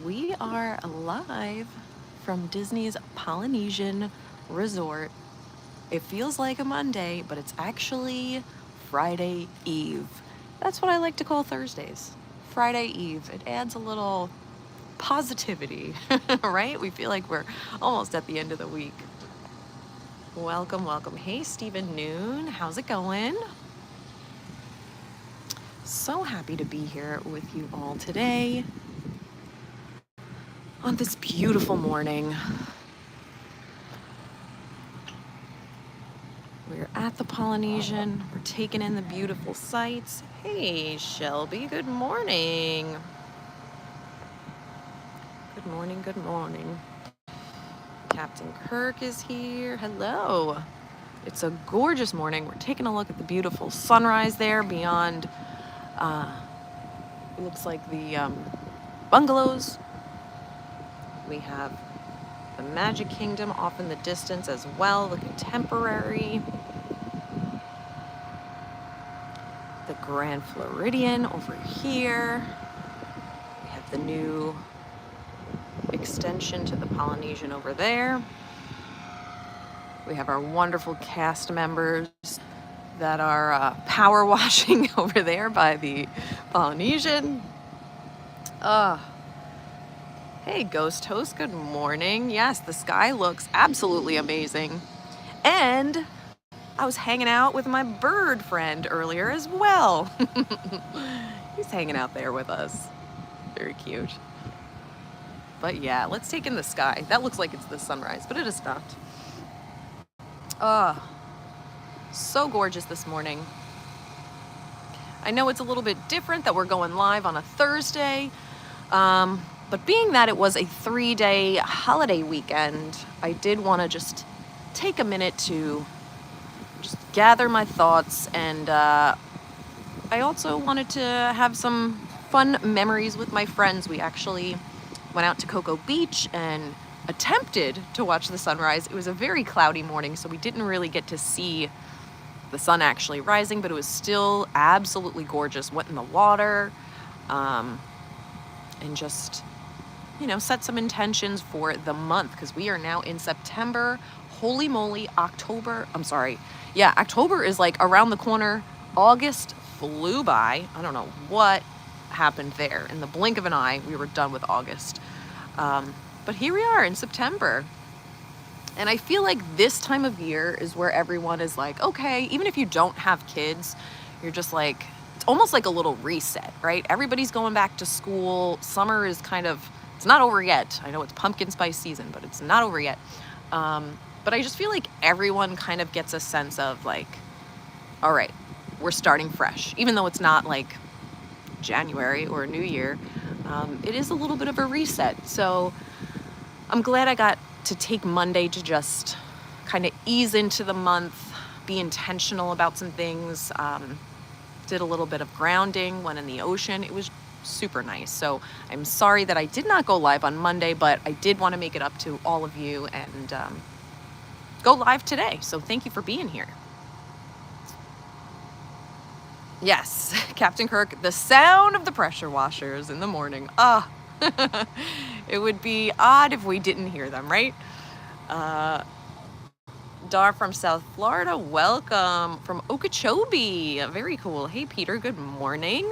We are live from Disney's Polynesian Resort. It feels like a Monday, but it's actually Friday Eve. That's what I like to call Thursdays. Friday Eve. It adds a little positivity, right? We feel like we're almost at the end of the week. Welcome, welcome. Hey, Stephen Noon. How's it going? So happy to be here with you all today on this beautiful morning. We're at the Polynesian. We're taking in the beautiful sights. Hey, Shelby, good morning. Good morning, good morning. Captain Kirk is here. Hello. It's a gorgeous morning. We're taking a look at the beautiful sunrise there beyond, it looks like the bungalows. We have the Magic Kingdom off in the distance as well, the Contemporary. The Grand Floridian over here. We have the new extension to the Polynesian over there. We have our wonderful cast members that are power washing over there by the Polynesian. Hey, Ghost Host, good morning. Yes, the sky looks absolutely amazing. And I was hanging out with my bird friend earlier as well. He's hanging out there with us. Very cute. But yeah, let's take in the sky. That looks like it's the sunrise, but it is not. So gorgeous this morning. I know it's a little bit different that we're going live on a Thursday, but being that it was a 3-day holiday weekend, I did want to just take a minute to just gather my thoughts, and I also wanted to have some fun memories with my friends. We actually went out to Cocoa Beach and attempted to watch the sunrise. It was a very cloudy morning, so we didn't really get to see the sun actually rising, but it was still absolutely gorgeous. Went in the water, and just, set some intentions for the month, because we are now in September. Holy moly, October is like around the corner. August flew by. I don't know what happened there. In the blink of an eye, we were done with August. But here we are in September. And I feel like this time of year is where everyone is like, okay, even if you don't have kids, you're just like, it's almost like a little reset, right? Everybody's going back to school. Summer is it's not over yet. I know it's pumpkin spice season, but it's not over yet. But I just feel like everyone kind of gets a sense of like, all right, we're starting fresh. Even though it's not like January or New Year, it is a little bit of a reset. So I'm glad I got to take Monday to just kind of ease into the month, be intentional about some things. Did a little bit of grounding, went in the ocean. It was super nice. So I'm sorry that I did not go live on Monday, but I did want to make it up to all of you and go live today. So thank you for being here. Yes, Captain Kirk, the sound of the pressure washers in the morning. It would be odd if we didn't hear them, right? Dar from South Florida, welcome. From Okeechobee, very cool. Hey, Peter, good morning.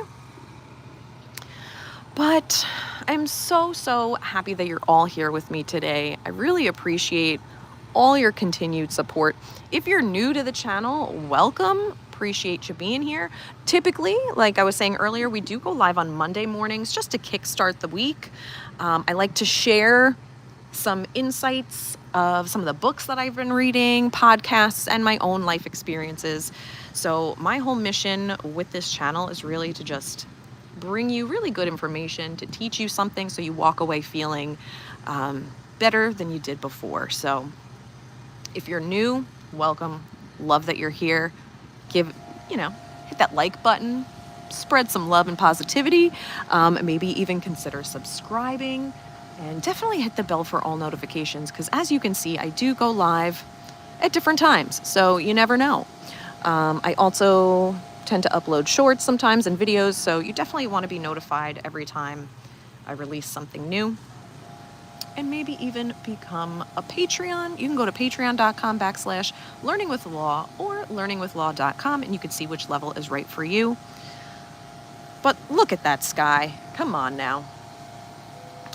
But I'm so happy that you're all here with me today. I really appreciate all your continued support. If you're new to the channel, welcome. Appreciate you being here. Typically, like I was saying earlier, we do go live on Monday mornings just to kickstart the week. I like to share some insights of some of the books that I've been reading, podcasts, and my own life experiences. So my whole mission with this channel is really to just bring you really good information, to teach you something so you walk away feeling better than you did before. So if you're new, welcome. Love that you're here. Hit that like button, spread some love and positivity, maybe even consider subscribing, and definitely hit the bell for all notifications, because as you can see, I do go live at different times, so you never know. I also tend to upload shorts sometimes and videos, so you definitely want to be notified every time I release something new. And maybe even become a Patreon. You can go to patreon.com/learningwithlaw or learningwithlaw.com, and you can see which level is right for you. But look at that sky. Come on now.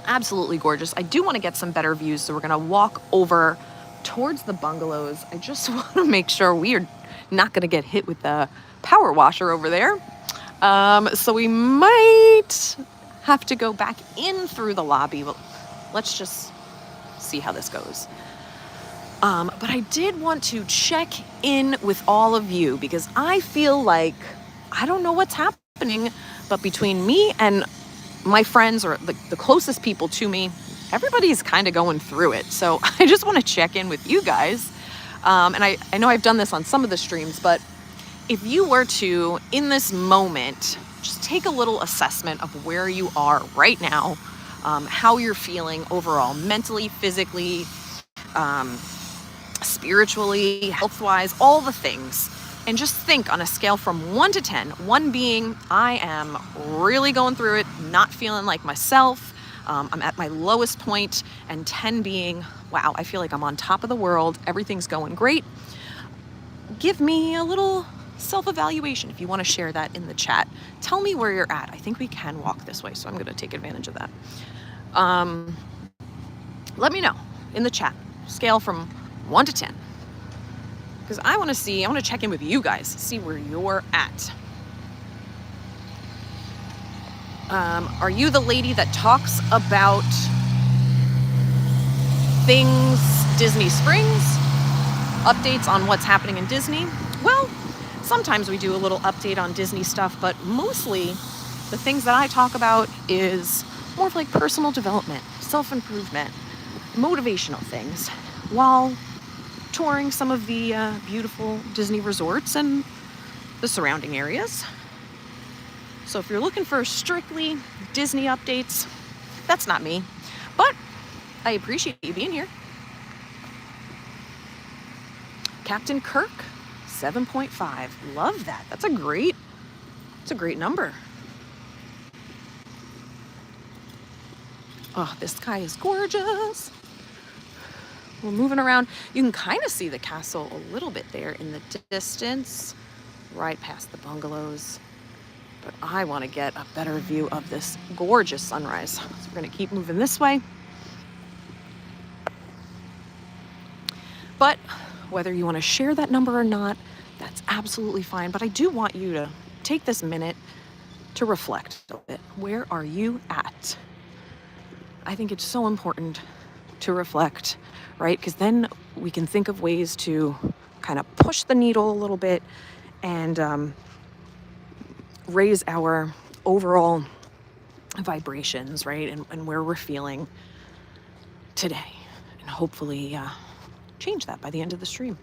Absolutely gorgeous. I do want to get some better views, so we're going to walk over towards the bungalows. I just want to make sure we are not going to get hit with the power washer over there. So we might have to go back in through the lobby. Well, let's just see how this goes. But I did want to check in with all of you because I feel like I don't know what's happening, but between me and my friends or the closest people to me, everybody's kind of going through it. So I just want to check in with you guys. And I know I've done this on some of the streams, but if you were to, in this moment, just take a little assessment of where you are right now, how you're feeling overall, mentally, physically, spiritually, health-wise, all the things. And just think on a scale from 1 to 10, 1 being I am really going through it, not feeling like myself, I'm at my lowest point, and 10 being, wow, I feel like I'm on top of the world, everything's going great. Give me a little self-evaluation if you want to share that in the chat. Tell me where you're at. I think we can walk this way, so I'm going to take advantage of that. Let me know in the chat, scale from 1 to 10. Because I want to check in with you guys, see where you're at. Are you the lady that talks about things Disney Springs, updates on what's happening in Disney? Well, sometimes we do a little update on Disney stuff, but mostly the things that I talk about is more of like personal development, self-improvement, motivational things, while touring some of the beautiful Disney resorts and the surrounding areas. So if you're looking for strictly Disney updates, that's not me, but I appreciate you being here. Captain Kirk, 7.5. Love that. That's a great number. Oh, this sky is gorgeous. We're moving around. You can kind of see the castle a little bit there in the distance, right past the bungalows. But I want to get a better view of this gorgeous sunrise. So we're going to keep moving this way. But whether you want to share that number or not, that's absolutely fine. But I do want you to take this minute to reflect a bit. Where are you at? I think it's so important to reflect, right? Because then we can think of ways to kind of push the needle a little bit and raise our overall vibrations, right? And where we're feeling today. And hopefully change that by the end of the stream.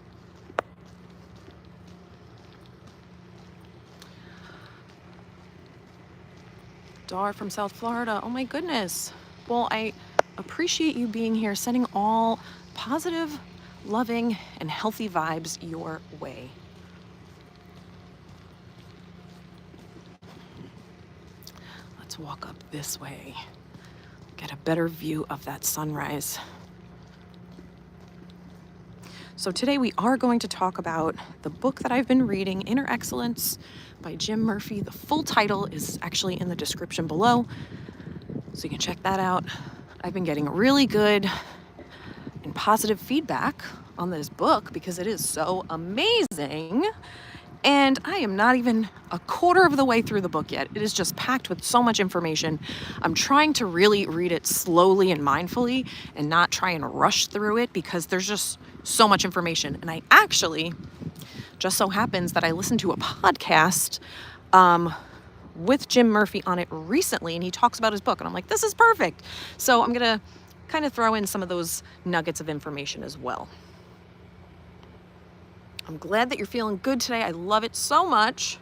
Dar from South Florida. Oh my goodness. Well, I appreciate you being here, sending all positive, loving, and healthy vibes your way. Let's walk up this way, get a better view of that sunrise. So today we are going to talk about the book that I've been reading, Inner Excellence by Jim Murphy. The full title is actually in the description below, so you can check that out. I've been getting really good and positive feedback on this book because it is so amazing. And I am not even a quarter of the way through the book yet. It is just packed with so much information. I'm trying to really read it slowly and mindfully and not try and rush through it because there's just so much information. And I actually, just so happens that I listened to a podcast with Jim Murphy on it recently, and he talks about his book. And I'm like, this is perfect. So I'm going to kind of throw in some of those nuggets of information as well. I'm glad that you're feeling good today. I love it so much.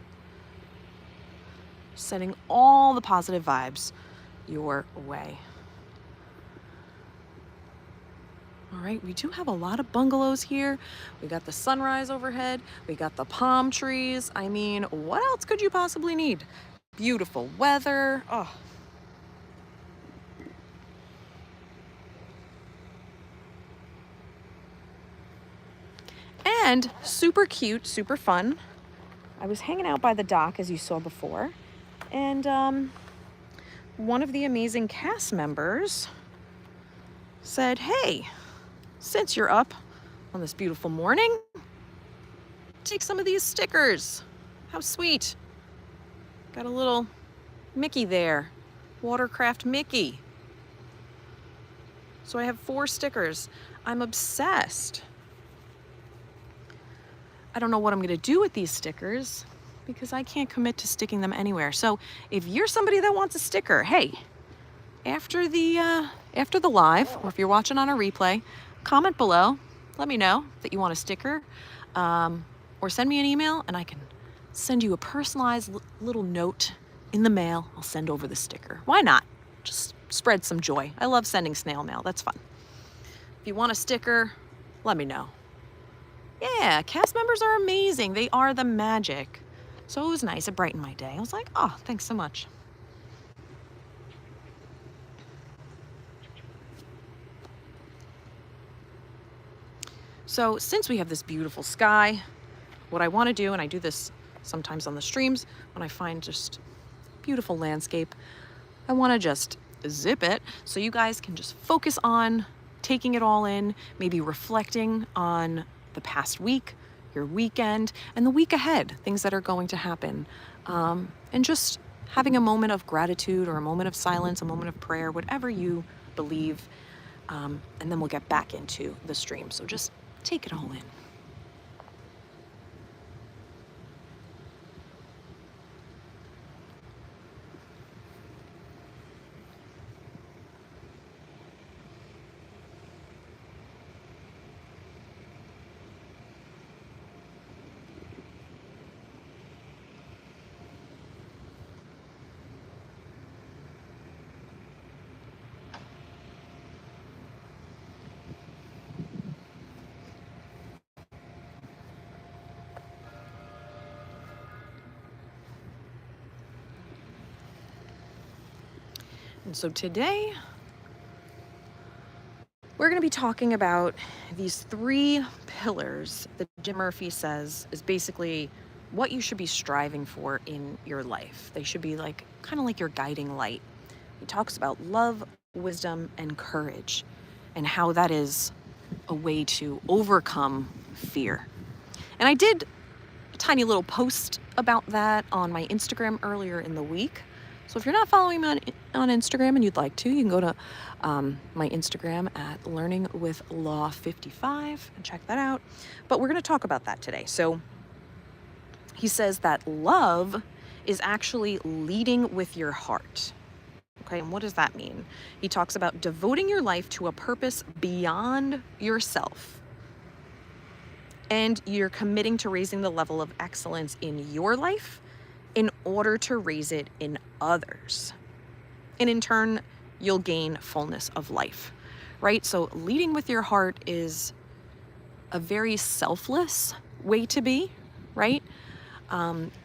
Sending all the positive vibes your way. All right, we do have a lot of bungalows here. We got the sunrise overhead. We got the palm trees. I mean, what else could you possibly need? Beautiful weather. Oh, And super cute, super fun. I was hanging out by the dock, as you saw before, and one of the amazing cast members said, "Hey, since you're up on this beautiful morning, take some of these stickers. How sweet. Got a little Mickey there, Watercraft Mickey." So I have 4 stickers. I'm obsessed. I don't know what I'm gonna do with these stickers because I can't commit to sticking them anywhere. So if you're somebody that wants a sticker, hey, after the live, or if you're watching on a replay, comment below. Let me know that you want a sticker, or send me an email and I can send you a personalized little note in the mail. I'll send over the sticker. Why not? Just spread some joy. I love sending snail mail. That's fun. If you want a sticker, let me know. Yeah, cast members are amazing. They are the magic. So it was nice. It brightened my day. I was like, oh, thanks so much. So since we have this beautiful sky, what I want to do, and I do this sometimes on the streams, when I find just beautiful landscape, I want to just zip it so you guys can just focus on taking it all in, maybe reflecting on the past week, your weekend, and the week ahead, things that are going to happen, and just having a moment of gratitude or a moment of silence, a moment of prayer, whatever you believe, and then we'll get back into the stream. So just take it all in. And so today, we're going to be talking about these 3 pillars that Jim Murphy says is basically what you should be striving for in your life. They should be like kind of like your guiding light. He talks about love, wisdom, and courage, and how that is a way to overcome fear. And I did a tiny little post about that on my Instagram earlier in the week. So if you're not following me on Instagram and you'd like to, you can go to my Instagram at learningwithlaw55 and check that out. But we're going to talk about that today. So he says that love is actually leading with your heart. Okay, and what does that mean? He talks about devoting your life to a purpose beyond yourself. And you're committing to raising the level of excellence in your life in order to raise it in others. And in turn, you'll gain fullness of life, right? So leading with your heart is a very selfless way to be, right?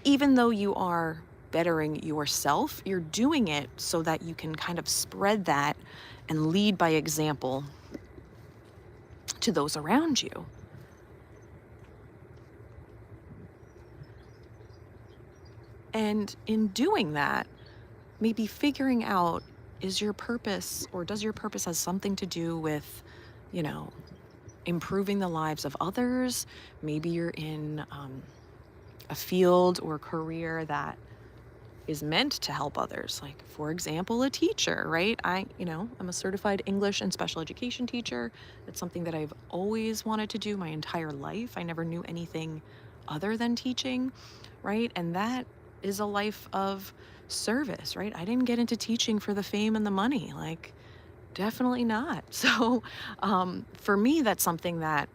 Even though you are bettering yourself, you're doing it so that you can kind of spread that and lead by example to those around you. And in doing that, maybe figuring out, is your purpose, or does your purpose have something to do with, improving the lives of others? Maybe you're in a field or career that is meant to help others. Like, for example, a teacher, right? I'm a certified English and special education teacher. It's something that I've always wanted to do my entire life. I never knew anything other than teaching, right? And that is a life of service, right? I didn't get into teaching for the fame and the money, like, definitely not. So for me, that's something that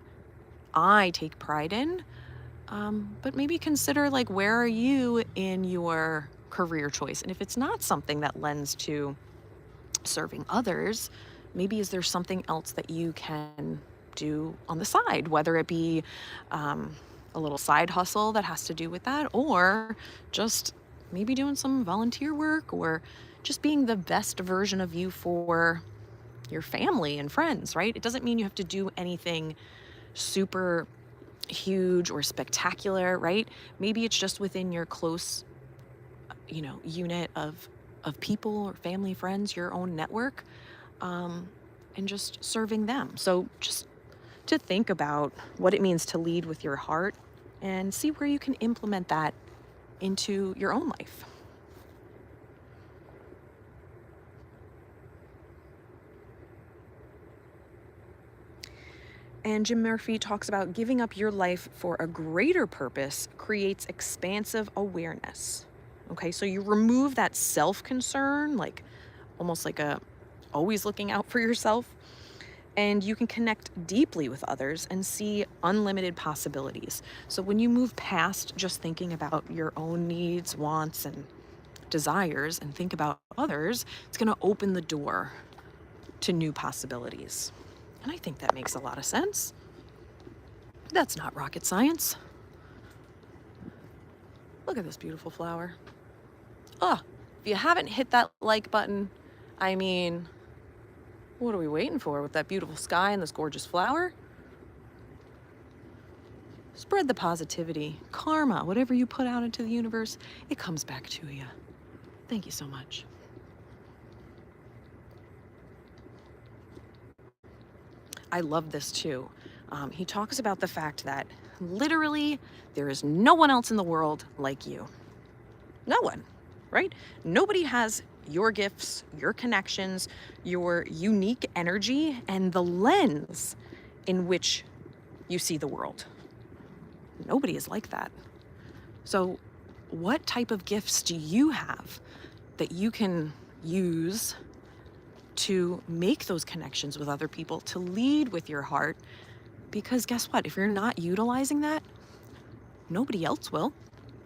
I take pride in, but maybe consider, like, where are you in your career choice? And if it's not something that lends to serving others, maybe is there something else that you can do on the side, whether it be a little side hustle that has to do with that, or just maybe doing some volunteer work, or just being the best version of you for your family and friends, right? It doesn't mean you have to do anything super huge or spectacular, right? Maybe it's just within your close, unit of people or family, friends, your own network, and just serving them. So just to think about what it means to lead with your heart and see where you can implement that into your own life. And Jim Murphy talks about giving up your life for a greater purpose creates expansive awareness. Okay, so you remove that self-concern, like almost like a always looking out for yourself, and you can connect deeply with others and see unlimited possibilities. So when you move past just thinking about your own needs, wants, and desires and think about others, it's going to open the door to new possibilities. And I think that makes a lot of sense. That's not rocket science. Look at this beautiful flower. Oh, if you haven't hit that like button, I mean, what are we waiting for with that beautiful sky and this gorgeous flower? Spread the positivity, karma, whatever you put out into the universe, it comes back to you. Thank you so much. I love this too. He talks about the fact that literally there is no one else in the world like you. No one, right? Nobody has your gifts, your connections, your unique energy, and the lens in which you see the world. Nobody is like that. So what type of gifts do you have that you can use to make those connections with other people, to lead with your heart? Because guess what? If you're not utilizing that, nobody else will,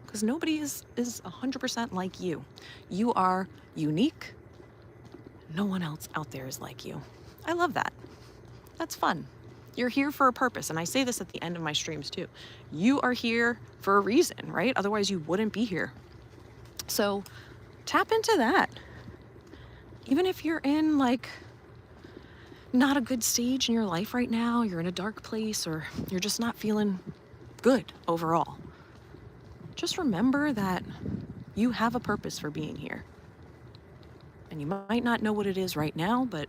because nobody is 100% like you. You are unique. No one else out there is like you. I love that. That's fun. You're here for a purpose. And I say this at the end of my streams too. You are here for a reason, right? Otherwise you wouldn't be here. So tap into that. Even if you're in like not a good stage in your life right now, you're in a dark place, or you're just not feeling good overall, just remember that you have a purpose for being here. And you might not know what it is right now, but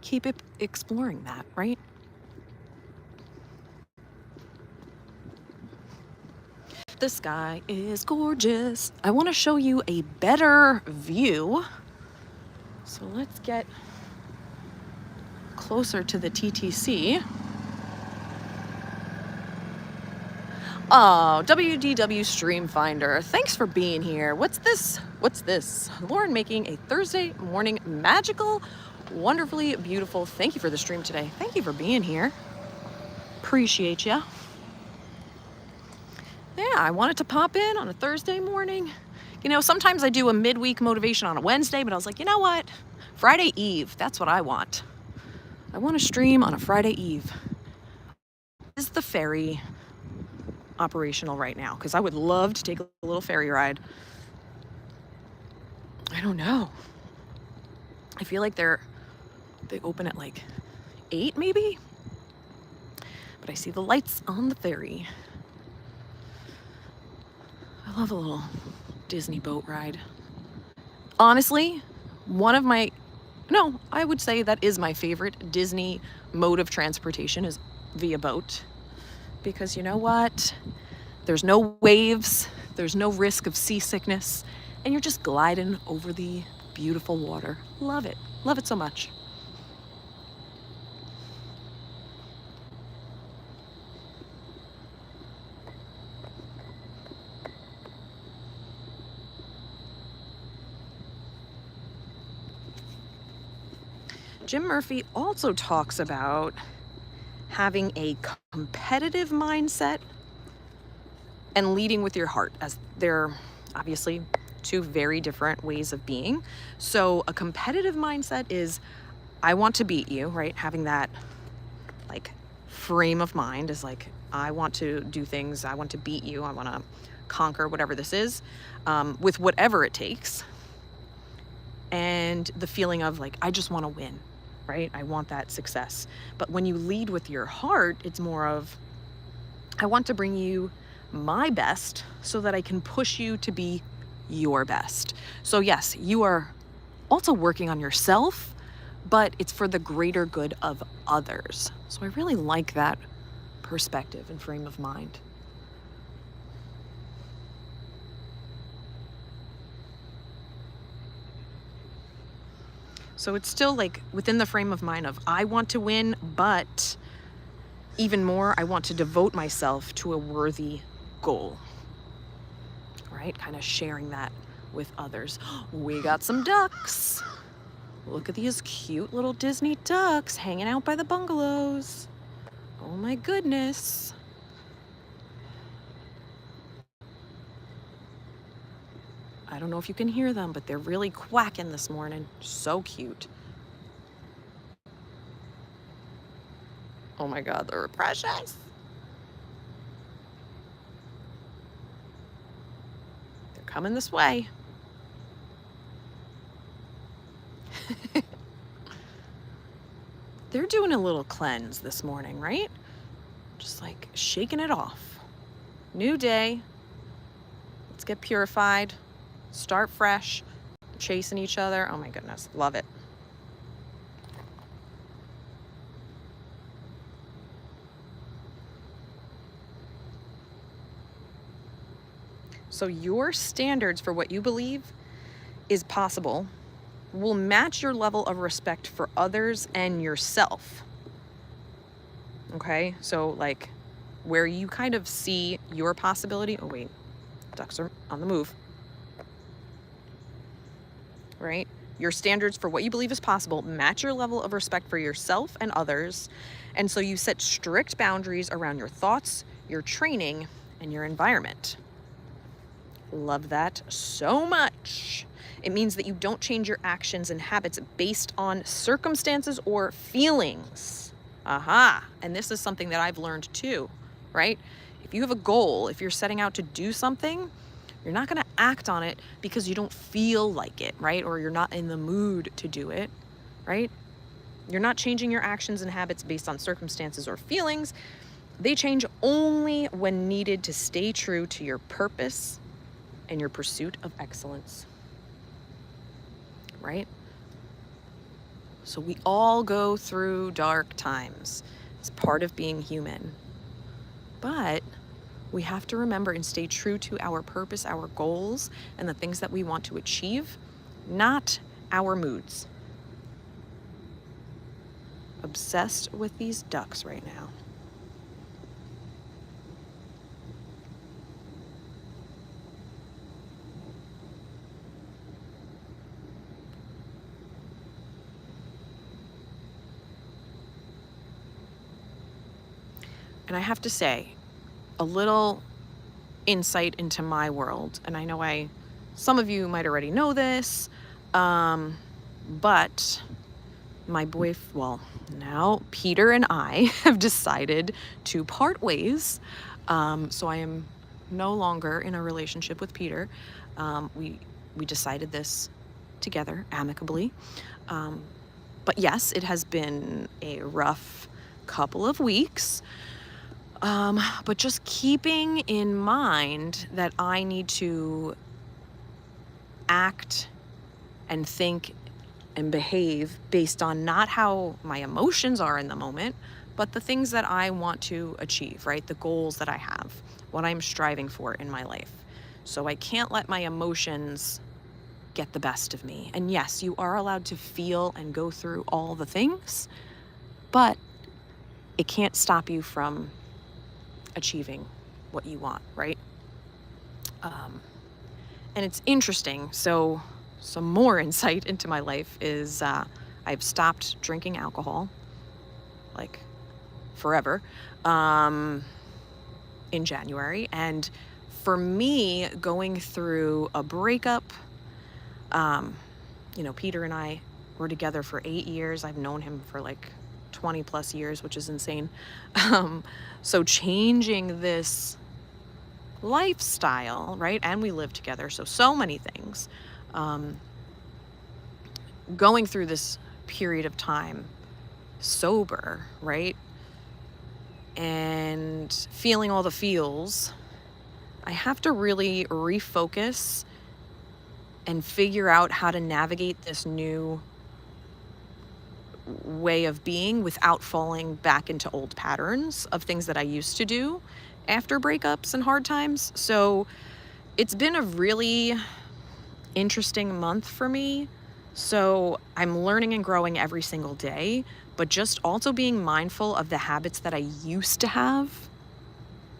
keep exploring that, right? The sky is gorgeous. I want to show you a better view. So let's get closer to the TTC. Oh, WDW Stream Finder, thanks for being here. What's this? Lauren making a Thursday morning magical, wonderfully beautiful. Thank you for the stream today. Thank you for being here. Appreciate ya. Yeah, I wanted to pop in on a Thursday morning. Sometimes I do a midweek motivation on a Wednesday, but I was like, you know what? Friday Eve, that's what I want. I want to stream on a Friday Eve. Is the ferry operational right now? Because I would love to take a little ferry ride. I don't know. I feel like they open at like 8 maybe? But I see the lights on the ferry. I love a little Disney boat ride. Honestly, I would say that is my favorite Disney mode of transportation is via boat. Because you know what? There's no waves, there's no risk of seasickness, and you're just gliding over the beautiful water. Love it so much. Jim Murphy also talks about having a competitive mindset and leading with your heart, as they're obviously two very different ways of being. So a competitive mindset is, I want to beat you, right? Having that like frame of mind is like, I want to do things, I want to beat you, I want to conquer whatever this is, with whatever it takes. And the feeling of like, I just want to win, right? I want that success. But when you lead with your heart, it's more of, I want to bring you my best so that I can push you to be your best. So yes, you are also working on yourself, but it's for the greater good of others. So I really like that perspective and frame of mind. So it's still like within the frame of mind of I want to win, but even more, I want to devote myself to a worthy goal, right? Kind of sharing that with others. We got some ducks. Look at these cute little Disney ducks hanging out by the bungalows. Oh my goodness. I don't know if you can hear them, but they're really quacking this morning. So cute. Oh my God, they're precious. They're coming this way. They're doing a little cleanse this morning, right? Just like shaking it off. New day. Let's get purified. Start fresh. Chasing each other. Oh my goodness. Love it. So your standards for what you believe is possible will match your level of respect for others and yourself. Okay? So like where you kind of see your possibility. Oh wait, ducks are on the move. Right? Your standards for what you believe is possible match your level of respect for yourself and others. And so you set strict boundaries around your thoughts, your training, and your environment. Love that so much. It means that you don't change your actions and habits based on circumstances or feelings. Aha. And this is something that I've learned too, right? If you have a goal, if you're setting out to do something, you're not going to act on it because you don't feel like it, right? Or you're not in the mood to do it, right? You're not changing your actions and habits based on circumstances or feelings. They change only when needed to stay true to your purpose and your pursuit of excellence, right? So we all go through dark times. It's part of being human. But we have to remember and stay true to our purpose, our goals, and the things that we want to achieve, not our moods. Obsessed with these ducks right now. And I have to say, a little insight into my world, and I know some of you might already know this, but now Peter and I have decided to part ways. So I am no longer in a relationship with Peter. We decided this together amicably. But yes, it has been a rough couple of weeks. But just keeping in mind that I need to act and think and behave based on not how my emotions are in the moment, but the things that I want to achieve, right? The goals that I have, what I'm striving for in my life. So I can't let my emotions get the best of me. And yes, you are allowed to feel and go through all the things, but it can't stop you from achieving what you want, right? And it's interesting. So some more insight into my life is I've stopped drinking alcohol, like forever, in January. And for me, going through a breakup, Peter and I were together for 8 years. I've known him for like 20 plus years, which is insane. So changing this lifestyle, right? And we live together. So many things. Going through this period of time sober, right? and feeling all the feels, I have to really refocus and figure out how to navigate this new way of being without falling back into old patterns of things that I used to do after breakups and hard times. So it's been a really interesting month for me. So I'm learning and growing every single day, but just also being mindful of the habits that I used to have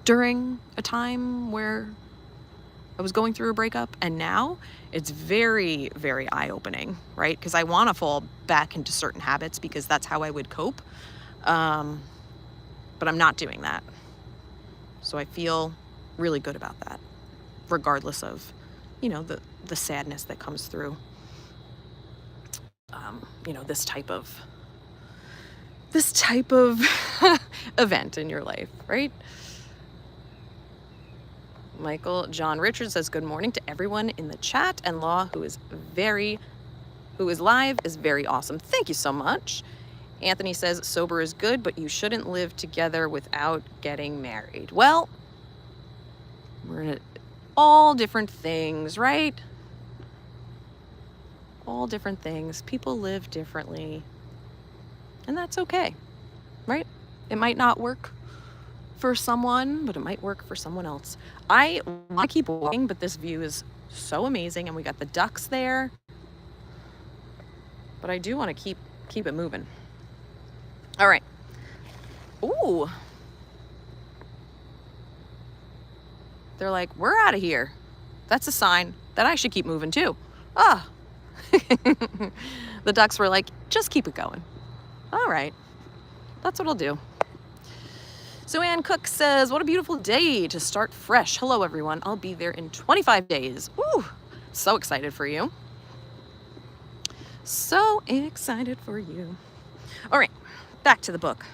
during a time where I was going through a breakup, and now it's very, very eye-opening, right? Because I want to fall back into certain habits because that's how I would cope. But I'm not doing that. So I feel really good about that, regardless of, the sadness that comes through, this type of event in your life, right? Michael John Richards says, good morning to everyone in the chat, and Law, who is live, is very awesome. Thank you so much. Anthony says, sober is good, but you shouldn't live together without getting married. Well, we're in all different things, right? All different things. People live differently, and that's okay, right? It might not work for someone, but it might work for someone else. I want to keep walking, but this view is so amazing, and we got the ducks there. But I do want to keep it moving. All right. Ooh. They're like, we're out of here. That's a sign that I should keep moving too. Ah. The ducks were like, just keep it going. All right. That's what I'll do. So Ann Cook says, what a beautiful day to start fresh. Hello, everyone. I'll be there in 25 days. Woo! So excited for you. So excited for you. All right, back to the book.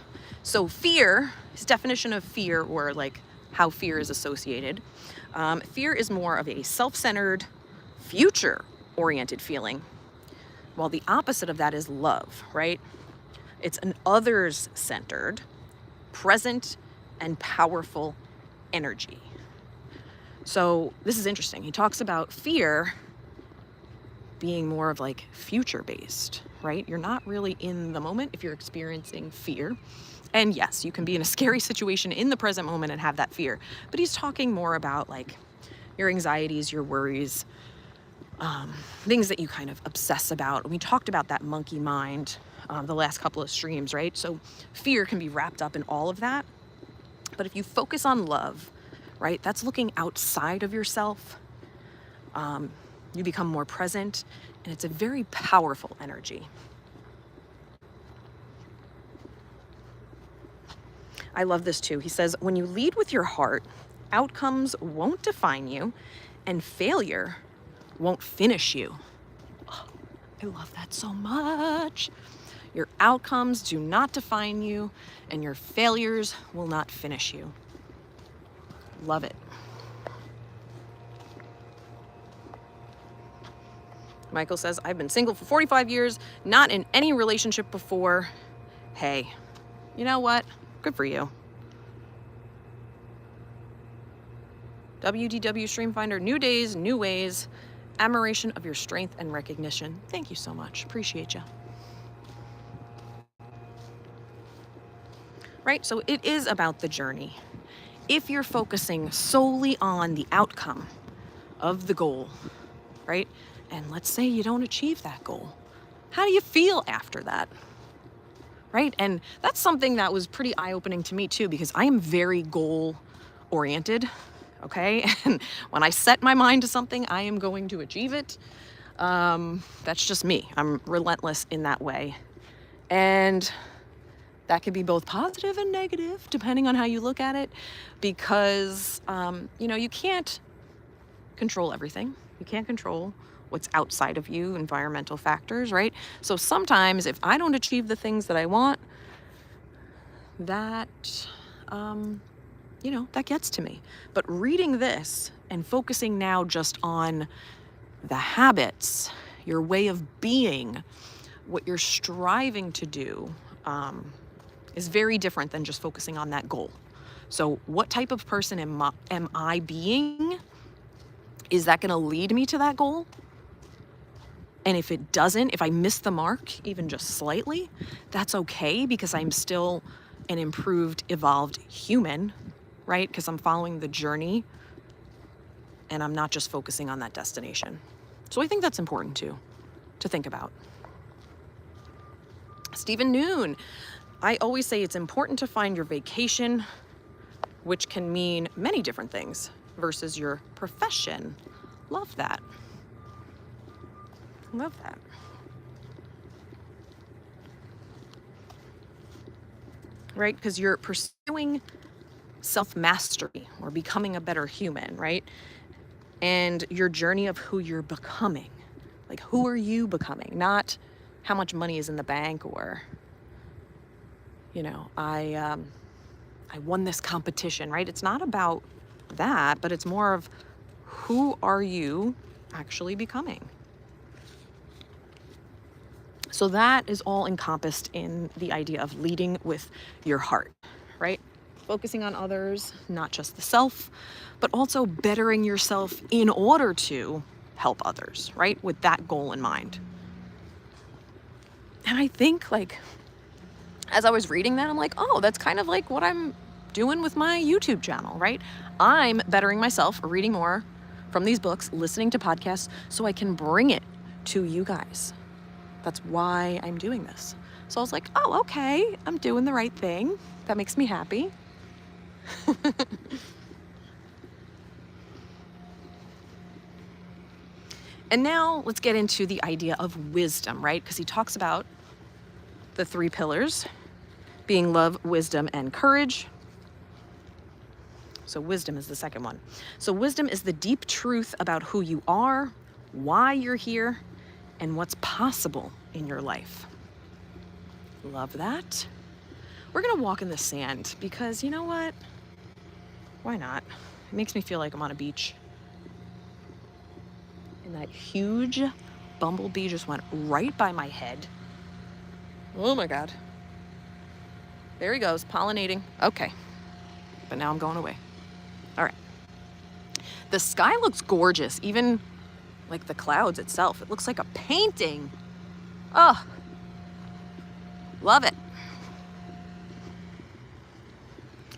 So fear, his definition of fear, or like how fear is associated. Fear is more of a self-centered, future-oriented feeling, while the opposite of that is love, right? It's an others-centered, present, and powerful energy. So this is interesting. He talks about fear being more of like future-based, right? You're not really in the moment if you're experiencing fear. And yes, you can be in a scary situation in the present moment and have that fear. But he's talking more about like your anxieties, your worries, things that you kind of obsess about. We talked about that monkey mind the last couple of streams, right? So fear can be wrapped up in all of that. But if you focus on love, right, that's looking outside of yourself. You become more present, and it's a very powerful energy. I love this too. He says, when you lead with your heart, outcomes won't define you, and failure won't finish you. Oh, I love that so much. Your outcomes do not define you, and your failures will not finish you. Love it. Michael says, I've been single for 45 years, not in any relationship before. Hey, you know what? Good for you. WDW Streamfinder, new days, new ways, admiration of your strength and recognition. Thank you so much. Appreciate you. Right? So it is about the journey. If you're focusing solely on the outcome of the goal, right? And let's say you don't achieve that goal. How do you feel after that? Right? And that's something that was pretty eye-opening to me too, because I am very goal-oriented, okay? And when I set my mind to something, I am going to achieve it. That's just me. I'm relentless in that way. And that could be both positive and negative, depending on how you look at it, because, you can't control everything. You can't control what's outside of you, environmental factors, right? So sometimes if I don't achieve the things that I want, that, that gets to me. But reading this and focusing now just on the habits, your way of being, what you're striving to do, is very different than just focusing on that goal. So what type of person am I being? Is that going to lead me to that goal? And if it doesn't, if I miss the mark even just slightly, that's okay, because I'm still an improved, evolved human, right? Because I'm following the journey and I'm not just focusing on that destination. So I think that's important too, to think about. Stephen Noon, I always say it's important to find your vacation, which can mean many different things, versus your profession. Love that. Love that. Right? Because you're pursuing self-mastery or becoming a better human, right? And your journey of who you're becoming. Like, who are you becoming? Not how much money is in the bank, or, you know, I won this competition, right? It's not about that, but it's more of, who are you actually becoming? So that is all encompassed in the idea of leading with your heart, right? Focusing on others, not just the self, but also bettering yourself in order to help others, right? With that goal in mind. And I think, like, as I was reading that, I'm like, oh, that's kind of like what I'm doing with my YouTube channel, right? I'm bettering myself, reading more from these books, listening to podcasts, so I can bring it to you guys. That's why I'm doing this. So I was like, oh, okay, I'm doing the right thing. That makes me happy. And now let's get into the idea of wisdom, right? Because he talks about the 3 pillars being love, wisdom, and courage. So wisdom is the second one. So wisdom is the deep truth about who you are, why you're here, and what's possible in your life. Love that. We're gonna walk in the sand because, you know what? Why not? It makes me feel like I'm on a beach. And that huge bumblebee just went right by my head. Oh my God. There he goes, pollinating. Okay. But now I'm going away. All right. The sky looks gorgeous, even like the clouds itself. It looks like a painting. Oh, love it.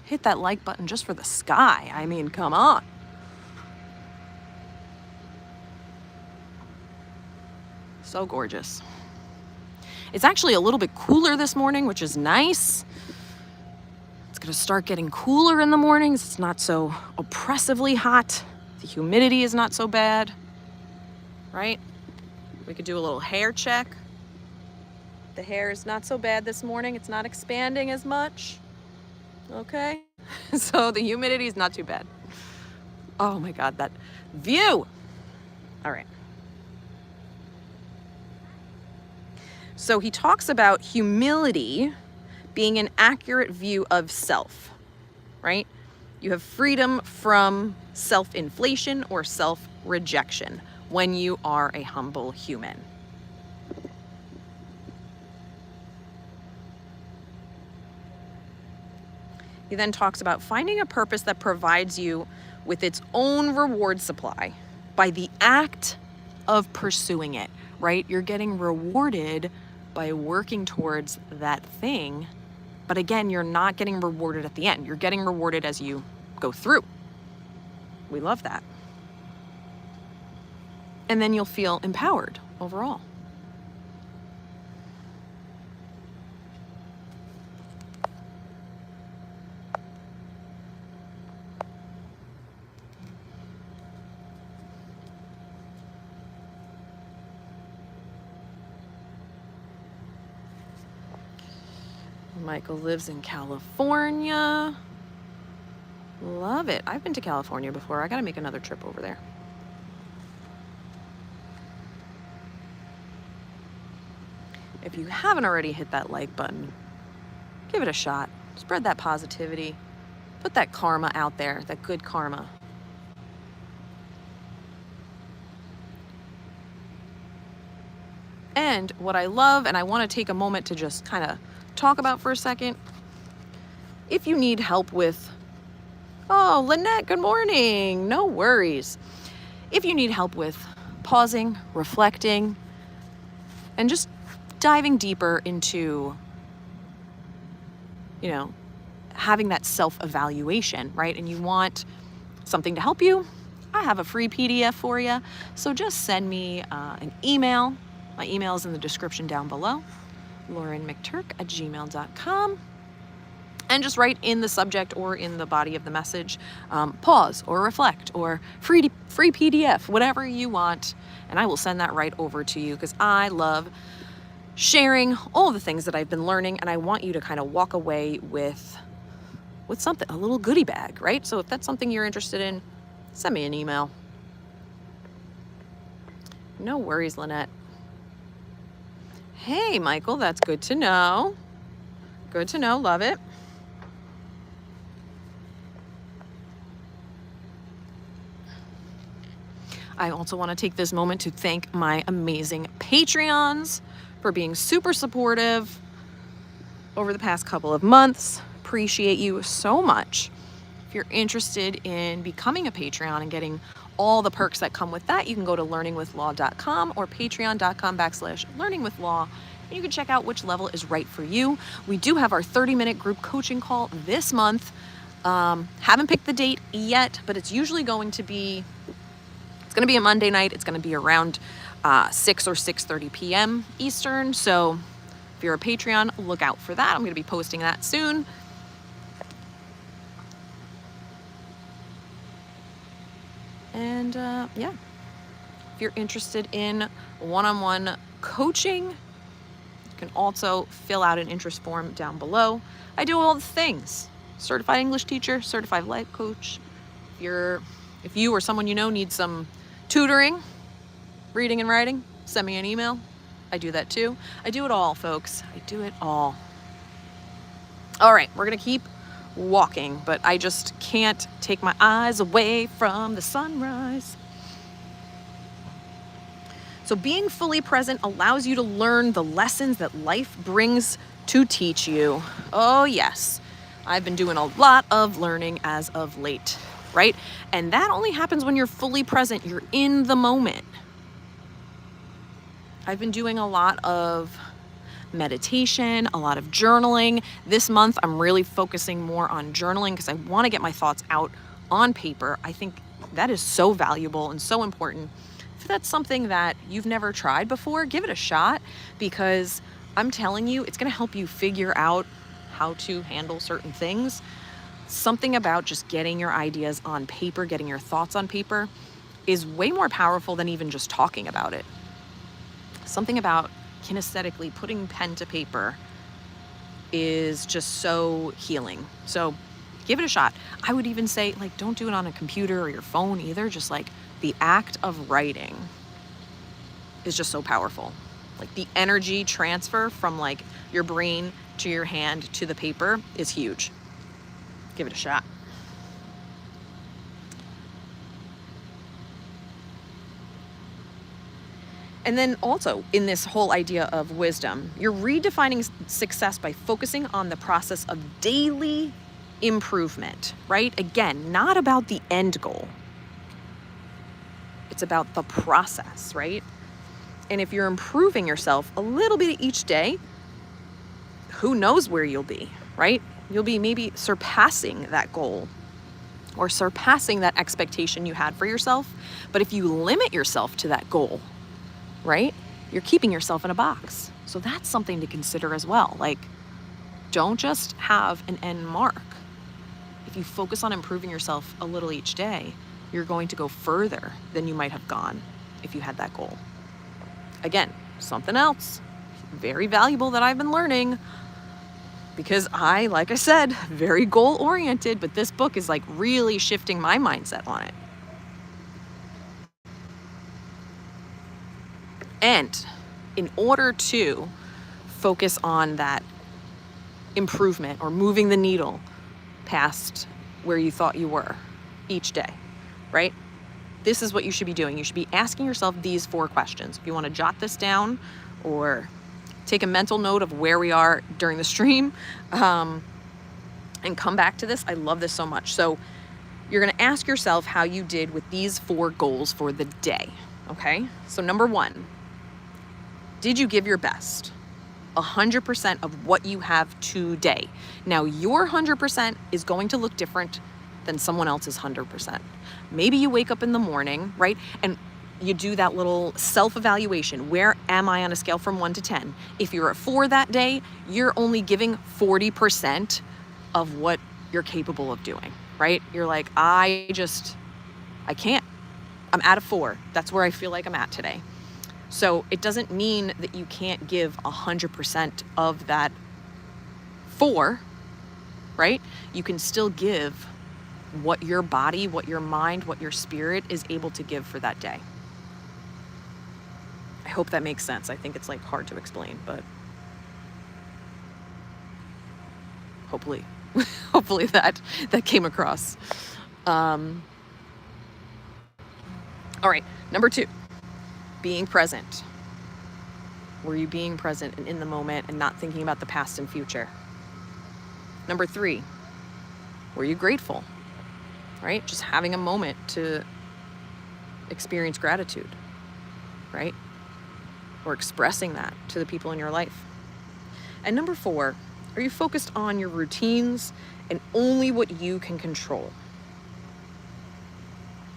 Hit that like button just for the sky. I mean, come on. So gorgeous. It's actually a little bit cooler this morning, which is nice. It's gonna start getting cooler in the mornings. It's not so oppressively hot. The humidity is not so bad, right? We could do a little hair check. The hair is not so bad this morning. It's not expanding as much. Okay? So the humidity is not too bad. Oh my God, that view. All right. So he talks about humility being an accurate view of self, right? You have freedom from self-inflation or self-rejection when you are a humble human. He then talks about finding a purpose that provides you with its own reward supply by the act of pursuing it, right? You're getting rewarded by working towards that thing. But again, you're not getting rewarded at the end. You're getting rewarded as you go through. We love that. And then you'll feel empowered overall. Michael lives in California. Love it. I've been to California before. I gotta make another trip over there. If you haven't already hit that like button, give it a shot. Spread that positivity. Put that karma out there, that good karma. And what I love, and I want to take a moment to just kind of talk about for a second, If you need help with, oh, Lynette, good morning. No worries. If you need help with pausing, reflecting, and just diving deeper into, having that self-evaluation, right? And you want something to help you, I have a free PDF for you. So just send me an email. My email is in the description down below, LaurenMcTurk@gmail.com. And just write in the subject or in the body of the message, pause or reflect or free PDF, whatever you want. And I will send that right over to you because I love sharing all the things that I've been learning. And I want you to kind of walk away with something, a little goodie bag, right? So if that's something you're interested in, send me an email. No worries, Lynette. Hey, Michael, that's good to know. Good to know, love it. I also want to take this moment to thank my amazing Patreons for being super supportive over the past couple of months. Appreciate you so much. If you're interested in becoming a Patreon and getting all the perks that come with that, you can go to learningwithlaw.com or patreon.com/learningwithlaw. And you can check out which level is right for you. We do have our 30-minute group coaching call this month. Haven't picked the date yet, but it's usually going to be a Monday night. It's going to be around 6 or 6:30 p.m. Eastern. So if you're a Patreon, look out for that. I'm going to be posting that soon. And if you're interested in one-on-one coaching, you can also fill out an interest form down below. I do all the things. Certified English teacher, certified life coach. If you or someone you know needs some tutoring, reading and writing, send me an email. I do that too. I do it all, folks. I do it all. All right, we're going to keep walking, but I just can't take my eyes away from the sunrise. So being fully present allows you to learn the lessons that life brings to teach you. Oh, yes. I've been doing a lot of learning as of late, right? And that only happens when you're fully present. You're in the moment. I've been doing a lot of meditation, a lot of journaling. This month, I'm really focusing more on journaling because I want to get my thoughts out on paper. I think that is so valuable and so important. If that's something that you've never tried before, give it a shot because I'm telling you, it's going to help you figure out how to handle certain things. Something about just getting your ideas on paper, getting your thoughts on paper is way more powerful than even just talking about it. Something about kinesthetically putting pen to paper is just so healing. So give it a shot. I would even say, don't do it on a computer or your phone either. Just the act of writing is just so powerful. The energy transfer from your brain to your hand to the paper is huge. Give it a shot. And then also in this whole idea of wisdom, you're redefining success by focusing on the process of daily improvement, right? Again, not about the end goal. It's about the process, right? And if you're improving yourself a little bit each day, who knows where you'll be, right? You'll be maybe surpassing that goal or surpassing that expectation you had for yourself. But if you limit yourself to that goal, right, you're keeping yourself in a box. So that's something to consider as well. Don't just have an end mark. If you focus on improving yourself a little each day, you're going to go further than you might have gone if you had that goal. Again, something else very valuable that I've been learning because like I said, very goal oriented, but this book is really shifting my mindset on it. And in order to focus on that improvement or moving the needle past where you thought you were each day, right? This is what you should be doing. You should be asking yourself these 4 questions. If you want to jot this down or take a mental note of where we are during the stream, and and come back to this. I love this so much. So you're going to ask yourself how you did with these 4 goals for the day. Okay. So number 1, did you give your best? 100% of what you have today. Now your 100% is going to look different than someone else's 100%. Maybe you wake up in the morning, right? And you do that little self-evaluation. Where am I on a scale from 1 to 10? If you're at 4 that day, you're only giving 40% of what you're capable of doing, right? You're like, I can't. I'm at a 4. That's where I feel like I'm at today. So it doesn't mean that you can't give 100% of that 4, right? You can still give what your body, what your mind, what your spirit is able to give for that day. I hope that makes sense. I think it's like hard to explain, but hopefully that came across. All right, number 2, being present. Were you being present and in the moment and not thinking about the past and future? Number 3, were you grateful? Right? Just having a moment to experience gratitude, right? Or expressing that to the people in your life. And number 4, are you focused on your routines and only what you can control?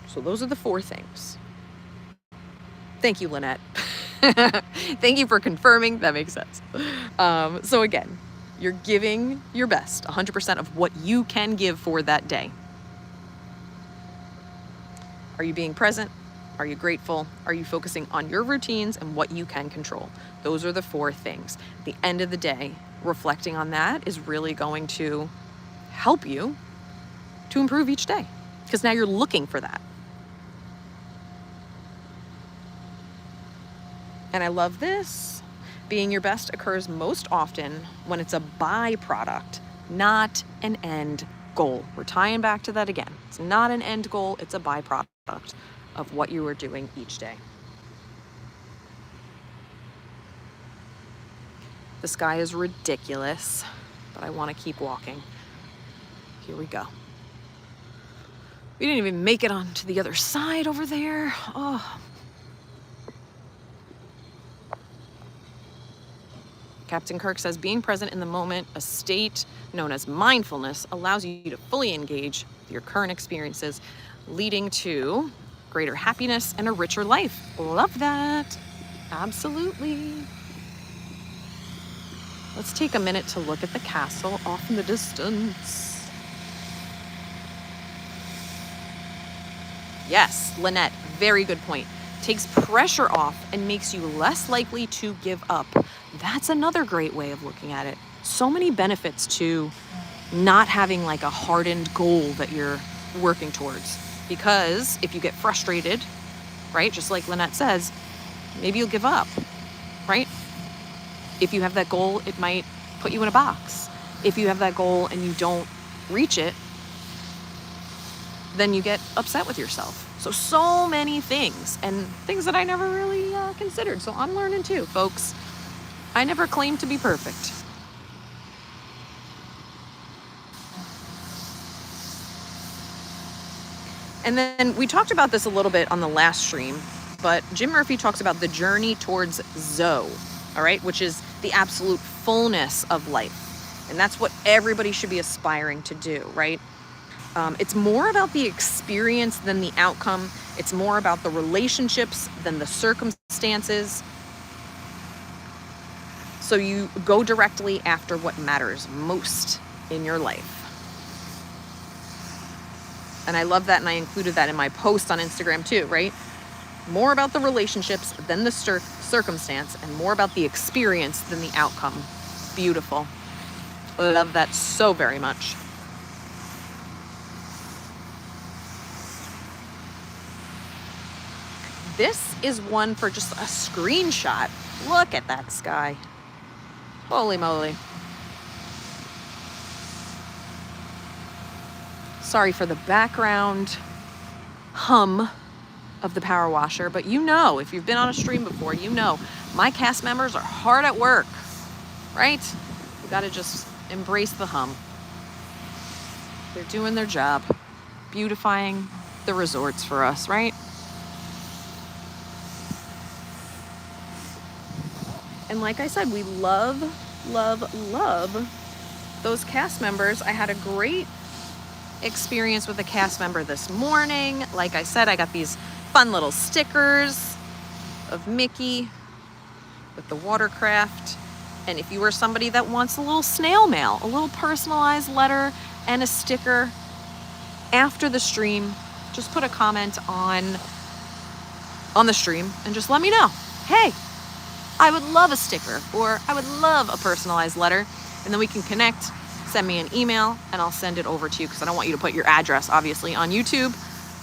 So those are the 4 things. Thank you, Lynette. Thank you for confirming. That makes sense. So again, you're giving your best, 100% of what you can give for that day. Are you being present? Are you grateful? Are you focusing on your routines and what you can control? Those are the 4 things. At the end of the day, reflecting on that is really going to help you to improve each day, because now you're looking for that. And I love this. Being your best occurs most often when it's a byproduct, not an end goal. We're tying back to that again. It's not an end goal, it's a byproduct of what you are doing each day. The sky is ridiculous, but I want to keep walking. Here we go. We didn't even make it onto the other side over there. Oh. Captain Kirk says, being present in the moment, a state known as mindfulness, allows you to fully engage with your current experiences, leading to greater happiness and a richer life. Love that. Absolutely. Let's take a minute to look at the castle off in the distance. Yes, Lynette, very good point. Takes pressure off and makes you less likely to give up. That's another great way of looking at it. So many benefits to not having like a hardened goal that you're working towards. Because if you get frustrated, right, just like Lynette says, maybe you'll give up, right? If you have that goal, it might put you in a box. If you have that goal and you don't reach it, then you get upset with yourself. So many things, and things that I never really considered. So I'm learning too, folks. I never claimed to be perfect. And then we talked about this a little bit on the last stream, but Jim Murphy talks about the journey towards Zoe, all right, which is the absolute fullness of life. And that's what everybody should be aspiring to do, right? It's more about the experience than the outcome. It's more about the relationships than the circumstances. So you go directly after what matters most in your life. And I love that, and I included that in my post on Instagram too, right? More about the relationships than the circumstance, and more about the experience than the outcome. Beautiful. Love that so very much. This is one for just a screenshot. Look at that sky. Holy moly. Sorry for the background hum of the power washer, but you know, if you've been on a stream before, you know, my cast members are hard at work, right? You gotta just embrace the hum. They're doing their job, beautifying the resorts for us, right? And like I said, we love, love, love those cast members. I had a great experience with a cast member this morning. Like I said, I got these fun little stickers of Mickey with the watercraft. And if you are somebody that wants a little snail mail, a little personalized letter and a sticker after the stream, just put a comment on the stream and just let me know. Hey, I would love a sticker, or I would love a personalized letter. And then we can connect, send me an email, and I'll send it over to you, because I don't want you to put your address, obviously, on YouTube,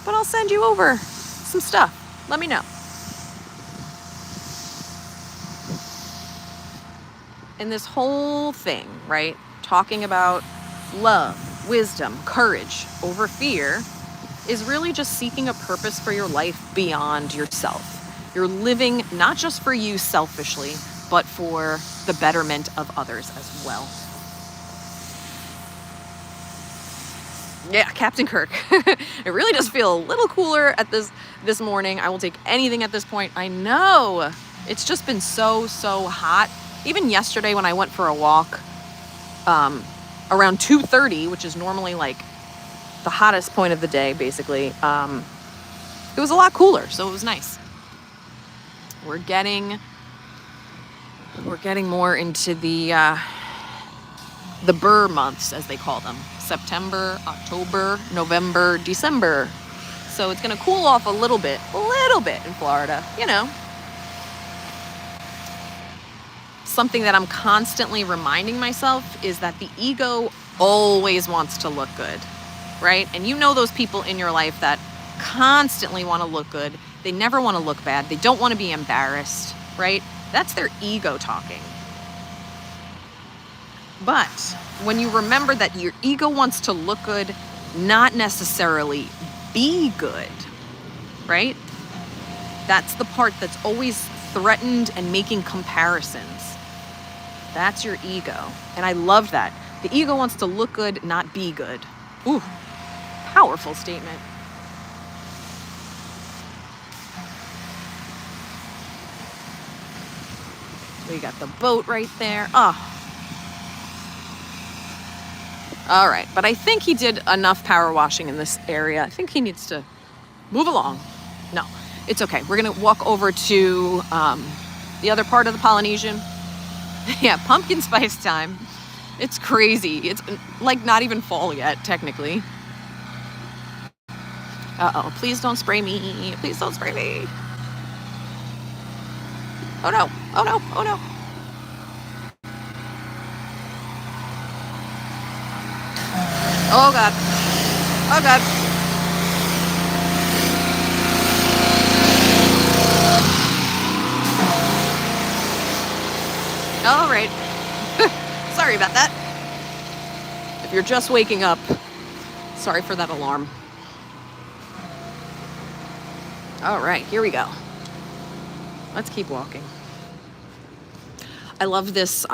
but I'll send you over some stuff. Let me know. And this whole thing, right, talking about love, wisdom, courage over fear, is really just seeking a purpose for your life beyond yourself. You're living not just for you selfishly, but for the betterment of others as well. Yeah, Captain Kirk. It really does feel a little cooler at this morning. I will take anything at this point. I know it's just been so hot. Even yesterday when I went for a walk around 2:30, which is normally like the hottest point of the day, basically, it was a lot cooler, so it was nice. We're getting more into the Burr months, as they call them. September, October, November, December. So it's going to cool off a little bit in Florida, you know. Something that I'm constantly reminding myself is that the ego always wants to look good, right? And you know those people in your life that constantly want to look good. They never want to look bad. They don't want to be embarrassed, right? That's their ego talking. But when you remember that your ego wants to look good, not necessarily be good, right? That's the part that's always threatened and making comparisons. That's your ego. And I love that. The ego wants to look good, not be good. Ooh, powerful statement. We got the boat right there. Oh. All right, but I think he did enough power washing in this area. I think he needs to move along. No, it's okay. We're gonna walk over to the other part of the Polynesian. Yeah, pumpkin spice time. It's crazy. It's like not even fall yet, technically. Uh-oh, please don't spray me. Please don't spray me. Oh no, oh no, oh no. Oh God, oh God. All right. Sorry about that. If you're just waking up, sorry for that alarm. All right, here we go. Let's keep walking. I love this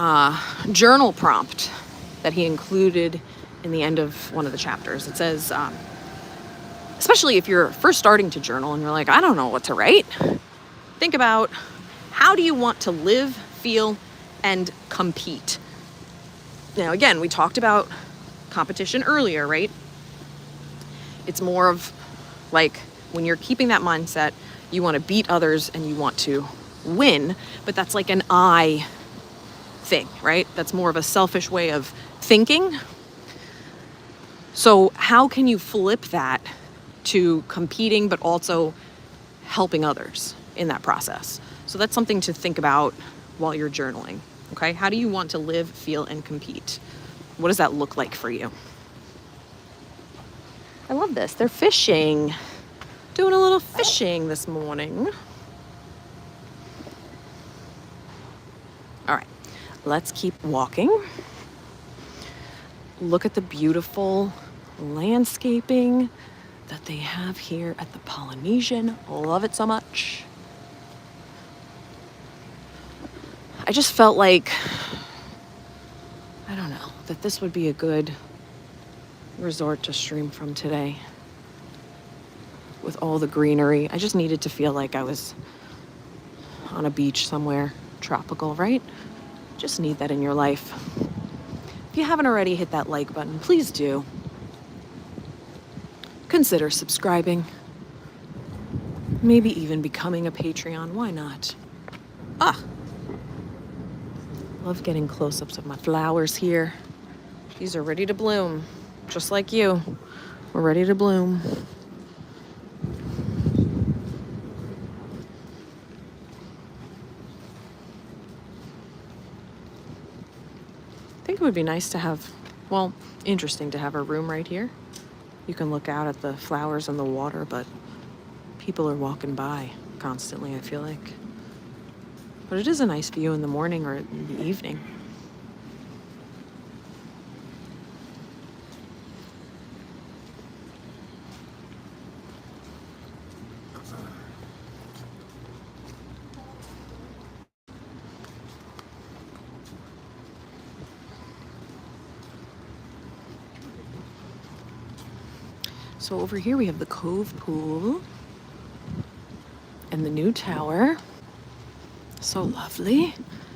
journal prompt that he included in the end of one of the chapters. It says, especially if you're first starting to journal and you're like, I don't know what to write. Think about, how do you want to live, feel, and compete? Now, again, we talked about competition earlier, right? It's more of like when you're keeping that mindset, you want to beat others and you want to win, but that's like an I thing, right? That's more of a selfish way of thinking. So how can you flip that to competing, but also helping others in that process? So that's something to think about while you're journaling, okay? How do you want to live, feel, and compete? What does that look like for you? I love this. They're fishing. Doing a little fishing this morning. All right, let's keep walking. Look at the beautiful landscaping that they have here at the Polynesian. Love it so much. I just felt like, I don't know, that this would be a good resort to stream from today. With all the greenery, I just needed to feel like I was on a beach somewhere tropical, right? Just need that in your life. If you haven't already hit that like button, please do. Consider subscribing. Maybe even becoming a Patreon. Why not? Love getting close-ups of my flowers here. These are ready to bloom, just like you. We're ready to bloom. I think it would be nice to have, well, interesting to have a room right here. You can look out at the flowers and the water, but people are walking by constantly, I feel like. But it is a nice view in the morning or in the evening. So over here we have the Cove Pool and the new tower. So lovely.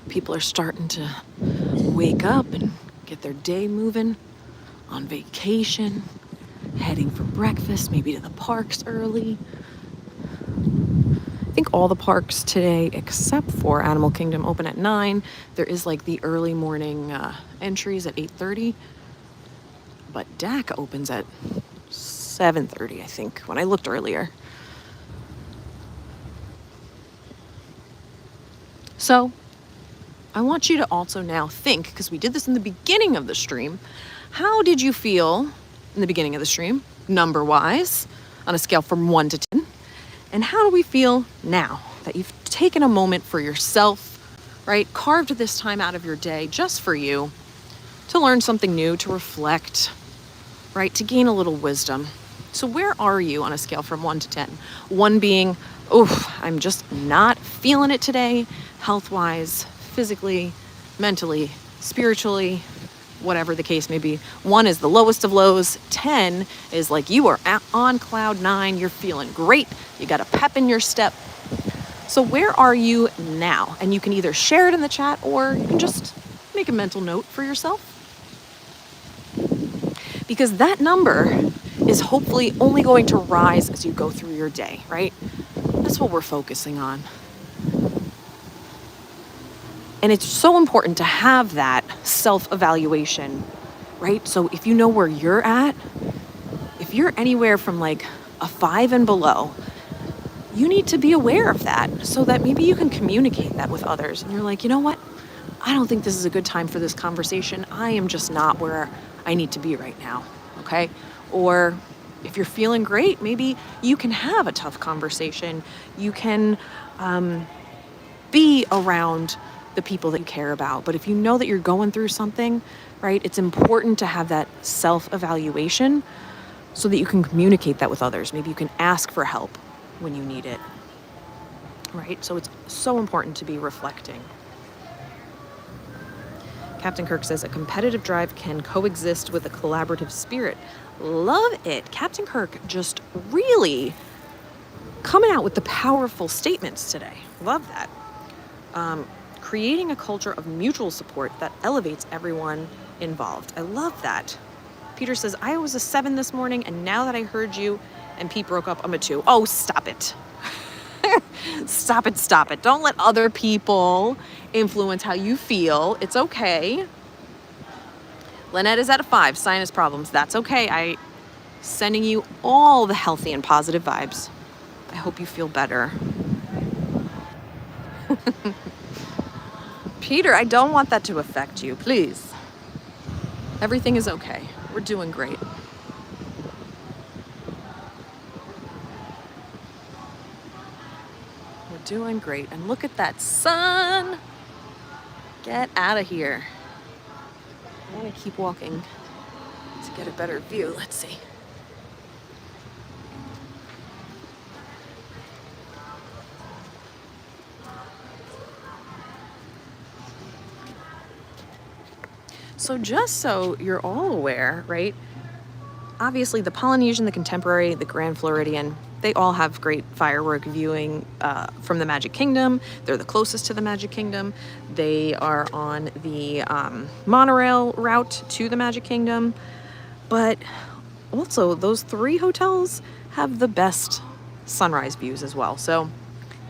People are starting to wake up and get their day moving, on vacation, heading for breakfast, maybe to the parks early. I think all the parks today, except for Animal Kingdom, open at 9. There is like the early morning entries at 8:30. But DAC opens at 7:30, I think, when I looked earlier. So I want you to also now think, because we did this in the beginning of the stream, how did you feel in the beginning of the stream, number-wise, on a scale from 1 to 10? And how do we feel now that you've taken a moment for yourself, right? Carved this time out of your day just for you to learn something new, to reflect, right? To gain a little wisdom. So where are you on a scale from 1 to 10? 1 being, I'm just not feeling it today, health-wise, physically, mentally, spiritually, whatever the case may be. 1 is the lowest of lows. 10 is like you are on cloud 9. You're feeling great. You got a pep in your step. So where are you now? And you can either share it in the chat or you can just make a mental note for yourself. Because that number is hopefully only going to rise as you go through your day, right? That's what we're focusing on. And it's so important to have that self-evaluation, right? So if you know where you're at, if you're anywhere from like a 5 and below, you need to be aware of that so that maybe you can communicate that with others. And you're like, you know what? I don't think this is a good time for this conversation. I am just not where I need to be right now, okay? Or if you're feeling great, maybe you can have a tough conversation. You can be around the people that you care about. But if you know that you're going through something, right, it's important to have that self-evaluation so that you can communicate that with others. Maybe you can ask for help when you need it, right? So it's so important to be reflecting. Captain Kirk says, a competitive drive can coexist with a collaborative spirit. Love it. Captain Kirk just really coming out with the powerful statements today. Love that. Creating a culture of mutual support that elevates everyone involved. I love that. Peter says, I was a 7 this morning, and now that I heard you and Pete broke up, I'm a 2. Oh, stop it. Stop it. Don't let other people influence how you feel. It's okay. Lynette is at a 5, sinus problems. That's okay. I sending you all the healthy and positive vibes. I hope you feel better. Peter, I don't want that to affect you, please. Everything is okay. We're doing great. We're doing great. And look at that sun. Get out of here. I want to keep walking to get a better view. Let's see. So just so you're all aware, right? obviously the Polynesian, the Contemporary, the Grand Floridian, they all have great firework viewing from the Magic Kingdom. They're the closest to the Magic Kingdom. They are on the monorail route to the Magic Kingdom. But also, those 3 hotels have the best sunrise views as well. So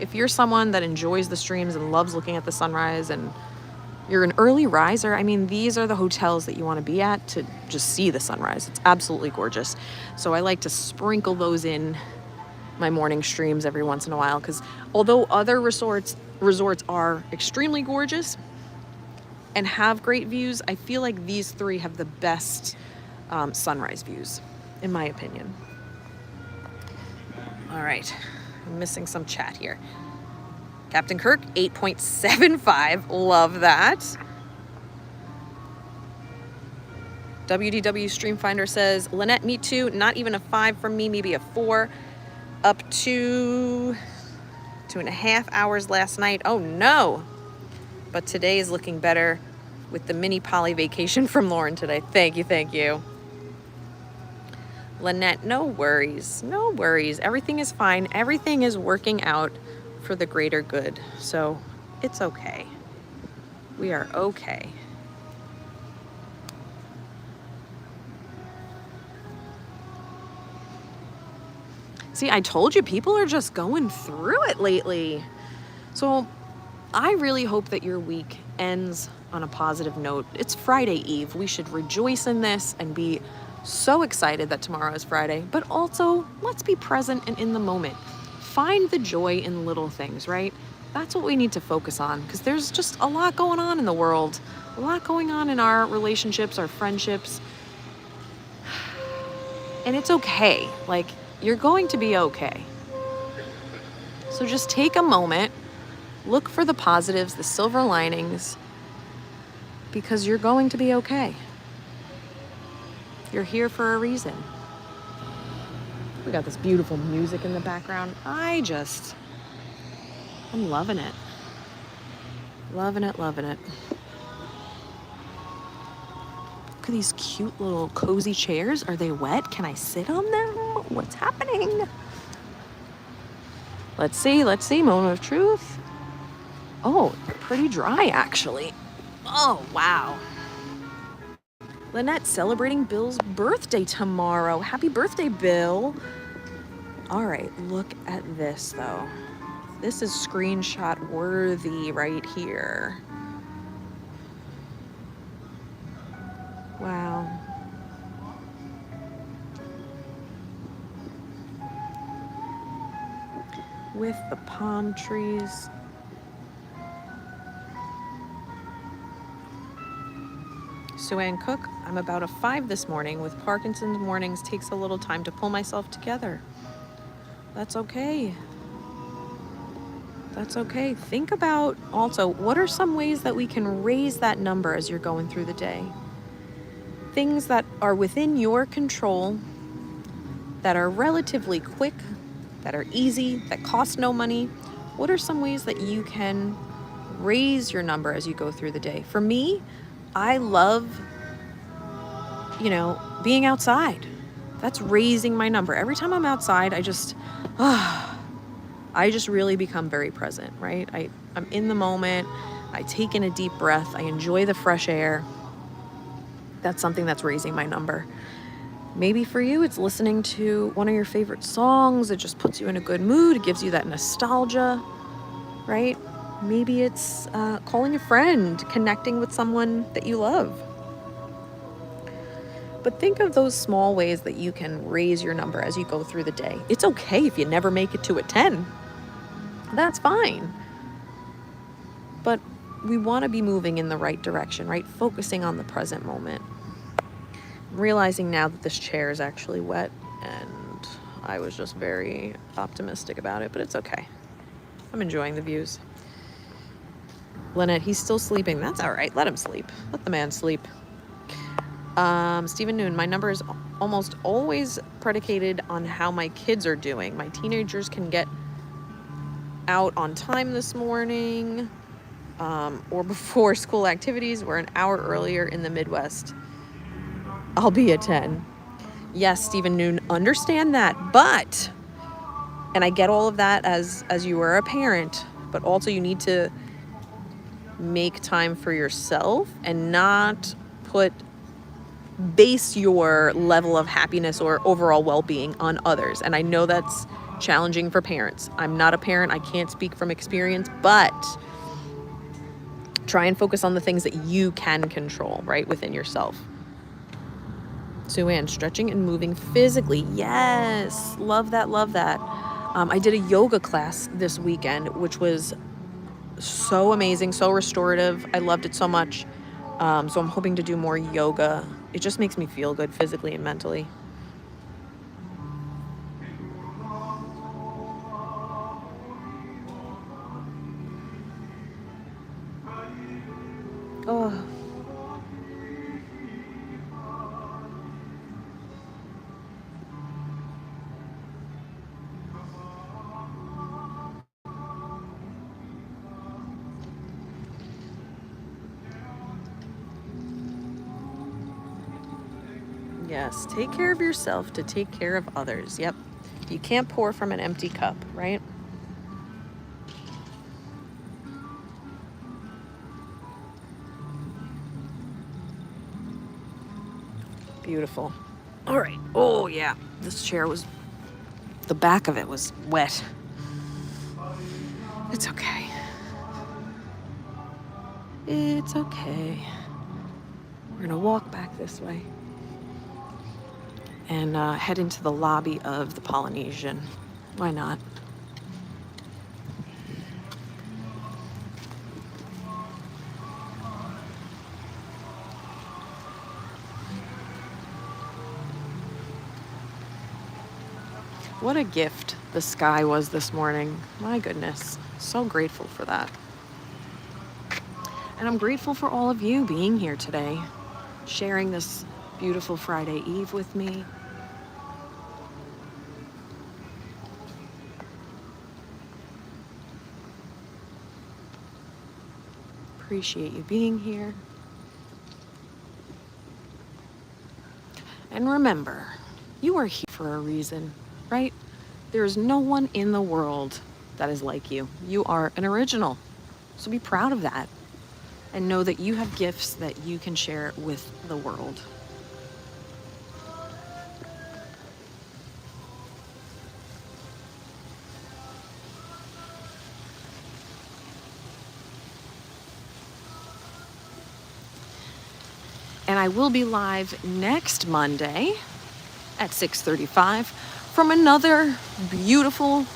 if you're someone that enjoys the streams and loves looking at the sunrise and you're an early riser, I mean, these are the hotels that you want to be at to just see the sunrise. It's absolutely gorgeous. So I like to sprinkle those in my morning streams every once in a while, because although other resorts are extremely gorgeous and have great views, I feel like these 3 have the best sunrise views, in my opinion. All right, I'm missing some chat here. Captain Kirk, 8.75. Love that. WDW Streamfinder says, Lynette, me too. Not even a 5 from me, maybe a 4. Up to 2.5 hours last night. Oh no. But today is looking better with the mini poly vacation from Lauren today. Thank you, thank you. Lynette, no worries. No worries. Everything is fine. Everything is working out for the greater good. So it's okay. We are okay. See, I told you, people are just going through it lately. So I really hope that your week ends on a positive note. It's Friday Eve. We should rejoice in this and be so excited that tomorrow is Friday, but also let's be present and in the moment. Find the joy in little things, right? That's what we need to focus on, because there's just a lot going on in the world, a lot going on in our relationships, our friendships. And it's okay. Like, you're going to be okay. So just take a moment, look for the positives, the silver linings, because you're going to be okay. You're here for a reason. We got this beautiful music in the background. I'm loving it. Loving it, loving it. Look at these cute little cozy chairs. Are they wet? Can I sit on them? What's happening? Let's see. Moment of truth. Oh, pretty dry, actually. Oh, wow. Lynette celebrating Bill's birthday tomorrow. Happy birthday, Bill. All right, look at this, though. This is screenshot worthy right here. Wow. With the palm trees. Sue-Ann Cook, I'm about a 5 this morning. With Parkinson's, mornings takes a little time to pull myself together. That's okay. That's okay. Think about also, what are some ways that we can raise that number as you're going through the day? Things that are within your control, that are relatively quick, that are easy, that cost no money. What are some ways that you can raise your number as you go through the day? For me, I love, being outside. That's raising my number. Every time I'm outside, I just really become very present, right? I'm in the moment. I take in a deep breath. I enjoy the fresh air. That's something that's raising my number. Maybe for you, it's listening to one of your favorite songs. It just puts you in a good mood. It gives you that nostalgia, right? Maybe it's calling a friend, connecting with someone that you love. But think of those small ways that you can raise your number as you go through the day. It's okay if you never make it to a 10. That's fine. But we want to be moving in the right direction, right? Focusing on the present moment. I'm realizing now that this chair is actually wet, and I was just very optimistic about it, but it's okay. I'm enjoying the views. Lynette, he's still sleeping. That's all right. Let him sleep. Let the man sleep. Stephen Noon, my number is almost always predicated on how my kids are doing. My teenagers can get out on time this morning, or before school activities. We're an hour earlier in the Midwest. I'll be a 10. Yes, Stephen Noon, understand that. But, and I get all of that as you are a parent, but also you need to make time for yourself and not base your level of happiness or overall well-being on others. And I know that's challenging for parents. I'm not a parent. I can't speak from experience, but try and focus on the things that you can control, right, within yourself. Sue Ann, stretching and moving physically. Yes, love that, love that. I did a yoga class this weekend, which was so amazing, so restorative. I loved it so much. So I'm hoping to do more yoga. It just makes me feel good physically and mentally. Oh. Yes, take care of yourself to take care of others. Yep. You can't pour from an empty cup, right? Beautiful. All right. Oh, yeah. This chair the back of it was wet. It's okay. It's okay. We're going to walk back this way and head into the lobby of the Polynesian. Why not? What a gift the sky was this morning. My goodness. So grateful for that. And I'm grateful for all of you being here today, sharing this beautiful Friday Eve with me. Appreciate you being here. And remember, you are here for a reason, right? There is no one in the world that is like you. You are an original. So be proud of that. And know that you have gifts that you can share with the world. And I will be live next Monday at 6:35 from another beautiful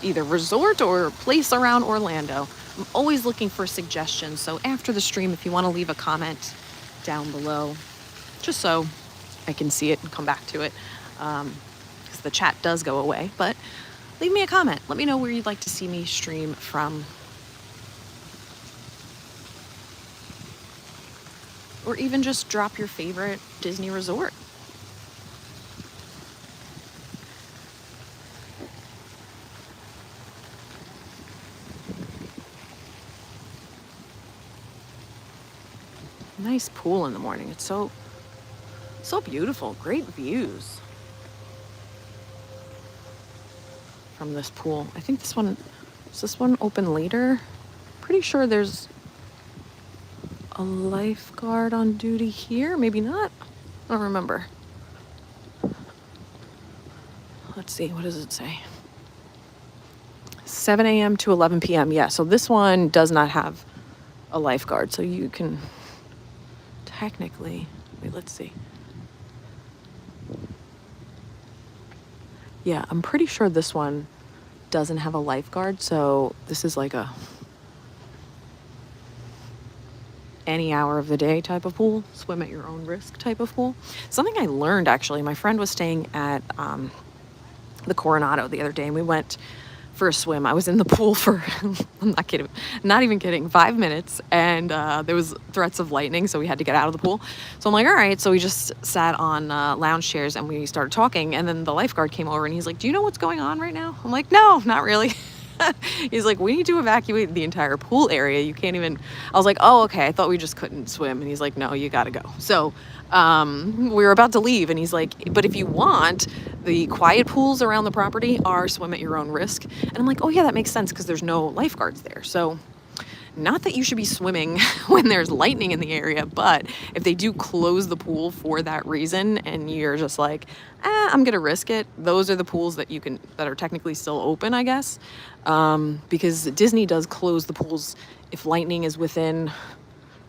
either resort or place around Orlando. I'm always looking for suggestions. So after the stream, if you want to leave a comment down below, just so I can see it and come back to it, because the chat does go away, but leave me a comment. Let me know where you'd like to see me stream from. Or even just drop your favorite Disney resort. Nice pool in the morning. It's so beautiful. Great views from this pool. I think is this one open later? Pretty sure there's a lifeguard on duty here. Maybe not. I don't remember. Let's see. What does it say? 7 a.m. to 11 p.m. Yeah, so this one does not have a lifeguard. So you can technically, wait, let's see. Yeah, I'm pretty sure this one doesn't have a lifeguard. So this is like a any hour of the day type of pool, swim at your own risk type of pool. Something I learned, actually, my friend was staying at the Coronado the other day, and we went for a swim. I was in the pool for, I'm not kidding, not even kidding, 5 minutes, and there was threats of lightning, so we had to get out of the pool. So I'm like, all right, so we just sat on lounge chairs, and we started talking, and then the lifeguard came over, and he's like, do you know what's going on right now? I'm like, no, not really. He's like, we need to evacuate the entire pool area. You can't even. I was like, oh, okay. I thought we just couldn't swim. And he's like, no, you got to go. So we were about to leave. And he's like, but if you want, the quiet pools around the property are swim at your own risk. And I'm like, oh, yeah, that makes sense because there's no lifeguards there. So not that you should be swimming when there's lightning in the area, but if they do close the pool for that reason and you're just like, I'm going to risk it, those are the pools that are technically still open, I guess. Because Disney does close the pools if lightning is within,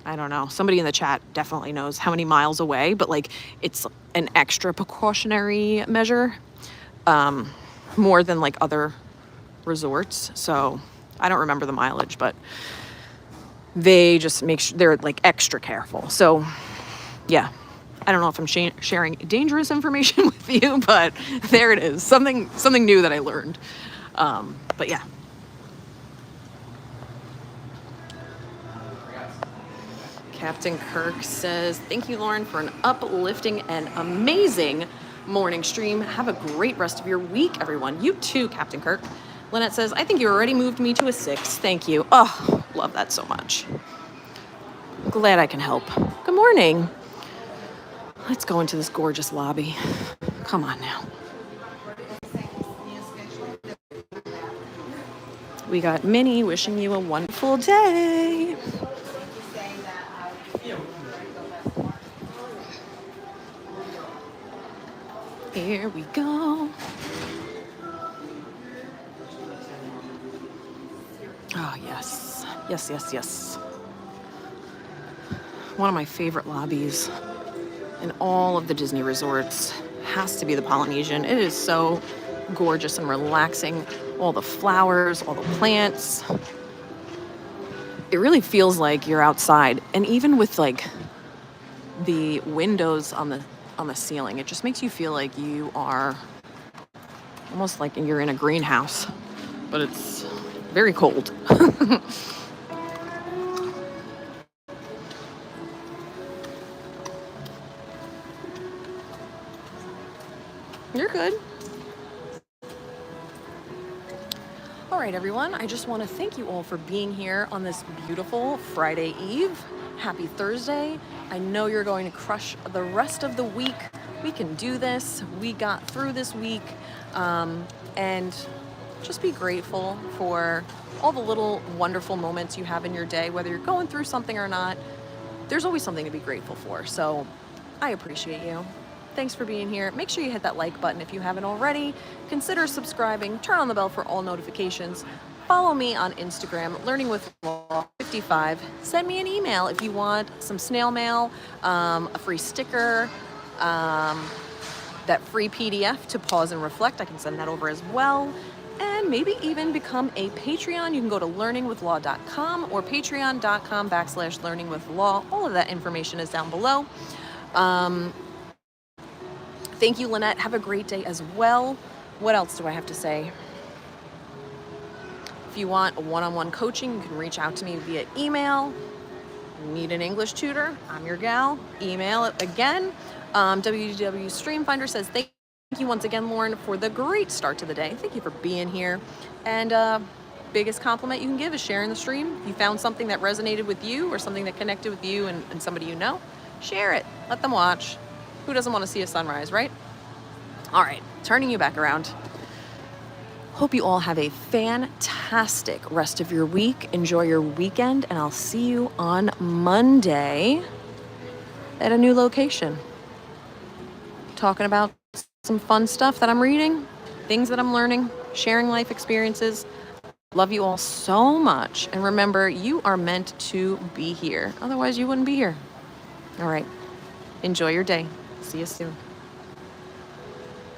I don't know, somebody in the chat definitely knows how many miles away, but like it's an extra precautionary measure, more than like other resorts. So I don't remember the mileage, but they just make sure they're like extra careful. So yeah, I don't know if I'm sharing dangerous information with you, but there it is. Something new that I learned. But yeah. Captain Kirk says, thank you, Lauren, for an uplifting and amazing morning stream. Have a great rest of your week, everyone. You too, Captain Kirk. Lynette says, I think you already moved me to a 6. Thank you. Oh, love that so much. Glad I can help. Good morning. Let's go into this gorgeous lobby. Come on now. We got Minnie wishing you a wonderful day. Here we go. Oh, yes. Yes, yes, yes. One of my favorite lobbies in all of the Disney resorts has to be the Polynesian. It is so gorgeous and relaxing. All the flowers, all the plants. It really feels like you're outside. And even with like the windows on the ceiling, it just makes you feel like you are almost like you're in a greenhouse, but it's very cold. You're good. All right, everyone. I just want to thank you all for being here on this beautiful Friday Eve. Happy Thursday. I know you're going to crush the rest of the week. We can do this. We got through this week. And just be grateful for all the little wonderful moments you have in your day, whether you're going through something or not. There's always something to be grateful for. So I appreciate you. Thanks for being here. Make sure you hit that like button if you haven't already. Consider subscribing. Turn on the bell for all notifications. Follow me on Instagram, Learning with Law 55. Send me an email if you want some snail mail, a free sticker, that free PDF to pause and reflect. I can send that over as well. And maybe even become a Patreon. You can go to learningwithlaw.com or patreon.com/learningwithlaw. All of that information is down below. Thank you, Lynette. Have a great day as well. What else do I have to say? If you want a one-on-one coaching, you can reach out to me via email. Need an English tutor? I'm your gal. Email it again. WW Streamfinder says, thank you once again, Lauren, for the great start to the day. Thank you for being here. And biggest compliment you can give is sharing the stream. If you found something that resonated with you or something that connected with you and somebody you know, share it. Let them watch. Who doesn't want to see a sunrise, right? All right, turning you back around. Hope you all have a fantastic rest of your week. Enjoy your weekend, and I'll see you on Monday at a new location. Talking about some fun stuff that I'm reading, things that I'm learning, sharing life experiences. Love you all so much. And remember, you are meant to be here. Otherwise, you wouldn't be here. All right. Enjoy your day. See you soon.